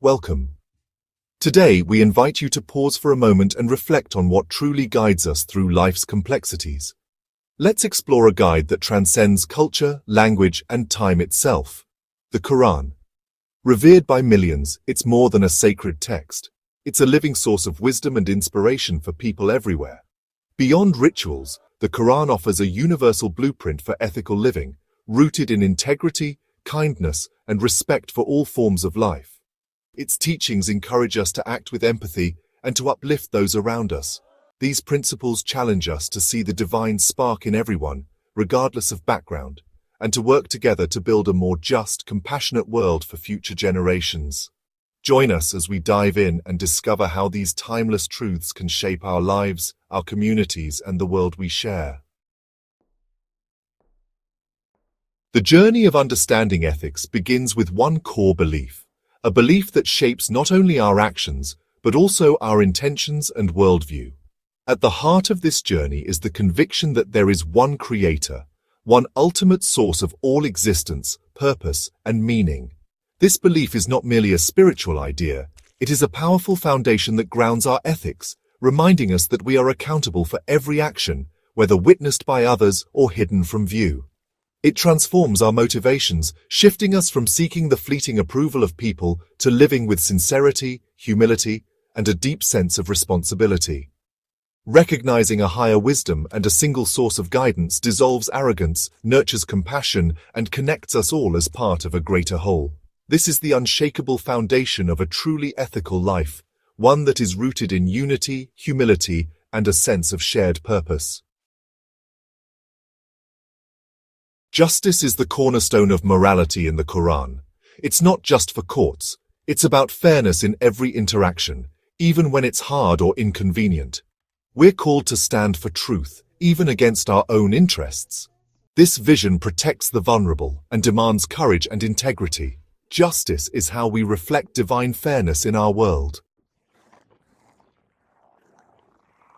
Welcome. Today, we invite you to pause for a moment and reflect on what truly guides us through life's complexities. Let's explore a guide that transcends culture, language, and time itself. The Quran. Revered by millions, it's more than a sacred text. It's a living source of wisdom and inspiration for people everywhere. Beyond rituals, the Quran offers a universal blueprint for ethical living, rooted in integrity, kindness, and respect for all forms of life. Its teachings encourage us to act with empathy and to uplift those around us. These principles challenge us to see the divine spark in everyone, regardless of background, and to work together to build a more just, compassionate world for future generations. Join us as we dive in and discover how these timeless truths can shape our lives, our communities, and the world we share. The journey of understanding ethics begins with one core belief, a belief that shapes not only our actions, but also our intentions and worldview. At the heart of this journey is the conviction that there is one creator, one ultimate source of all existence, purpose, and meaning. This belief is not merely a spiritual idea, it is a powerful foundation that grounds our ethics, reminding us that we are accountable for every action, whether witnessed by others or hidden from view. It transforms our motivations, shifting us from seeking the fleeting approval of people to living with sincerity, humility, and a deep sense of responsibility. Recognizing a higher wisdom and a single source of guidance dissolves arrogance, nurtures compassion, and connects us all as part of a greater whole. This is the unshakable foundation of a truly ethical life, one that is rooted in unity, humility, and a sense of shared purpose. Justice is the cornerstone of morality in the Quran. It's not just for courts. It's about fairness in every interaction, even when it's hard or inconvenient. We're called to stand for truth, even against our own interests. This vision protects the vulnerable and demands courage and integrity. Justice is how we reflect divine fairness in our world.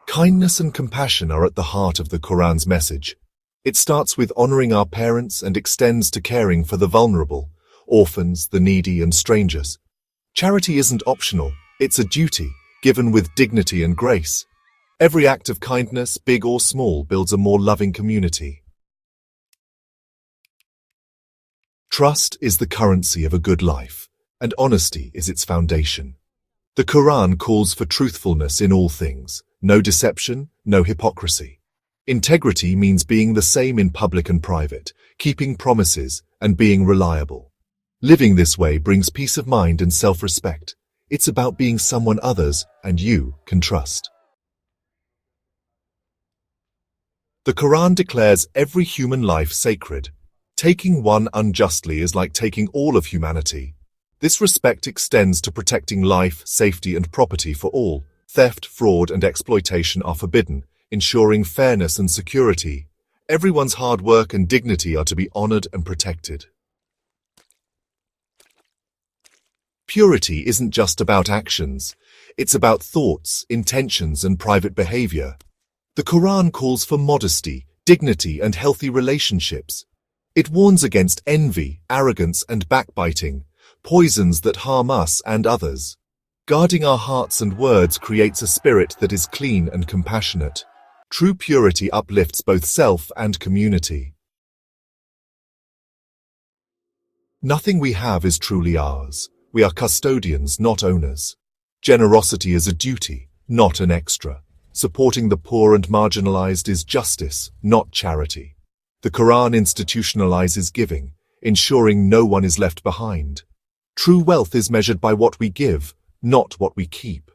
Kindness and compassion are at the heart of the Quran's message. It starts with honoring our parents and extends to caring for the vulnerable, orphans, the needy, and strangers. Charity isn't optional, it's a duty, given with dignity and grace. Every act of kindness, big or small, builds a more loving community. Trust is the currency of a good life, and honesty is its foundation. The Quran calls for truthfulness in all things, no deception, no hypocrisy. Integrity means being the same in public and private, keeping promises, and being reliable. Living this way brings peace of mind and self-respect. It's about being someone others and you can trust. The Quran declares every human life sacred. Taking one unjustly is like taking all of humanity. This respect extends to protecting life, safety, and property for all. Theft, fraud, and exploitation are forbidden, ensuring fairness and security. Everyone's hard work and dignity are to be honored and protected. Purity isn't just about actions. It's about thoughts, intentions, and private behavior. The Quran calls for modesty, dignity, and healthy relationships. It warns against envy, arrogance, and backbiting, poisons that harm us and others. Guarding our hearts and words creates a spirit that is clean and compassionate. True purity uplifts both self and community. Nothing we have is truly ours. We are custodians, not owners. Generosity is a duty, not an extra. Supporting the poor and marginalized is justice, not charity. The Quran institutionalizes giving, ensuring no one is left behind. True wealth is measured by what we give, not what we keep.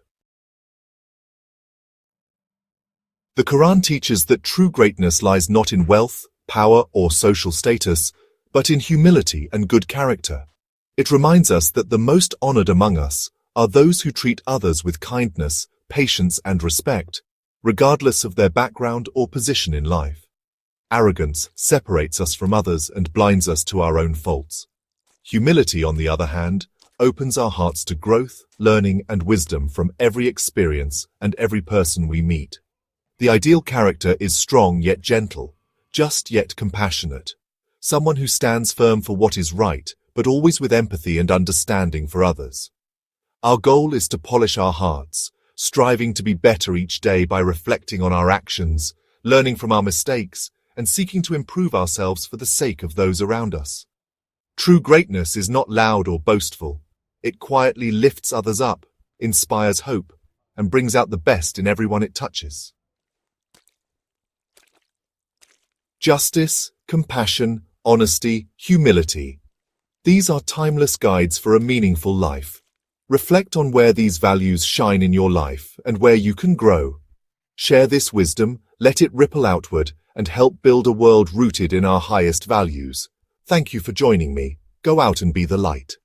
The Quran teaches that true greatness lies not in wealth, power, or social status, but in humility and good character. It reminds us that the most honored among us are those who treat others with kindness, patience, and respect, regardless of their background or position in life. Arrogance separates us from others and blinds us to our own faults. Humility, on the other hand, opens our hearts to growth, learning, and wisdom from every experience and every person we meet. The ideal character is strong yet gentle, just yet compassionate. Someone who stands firm for what is right, but always with empathy and understanding for others. Our goal is to polish our hearts, striving to be better each day by reflecting on our actions, learning from our mistakes, and seeking to improve ourselves for the sake of those around us. True greatness is not loud or boastful. It quietly lifts others up, inspires hope, and brings out the best in everyone it touches. Justice, compassion, honesty, humility. These are timeless guides for a meaningful life. Reflect on where these values shine in your life and where you can grow. Share this wisdom, let it ripple outward, and help build a world rooted in our highest values. Thank you for joining me. Go out and be the light.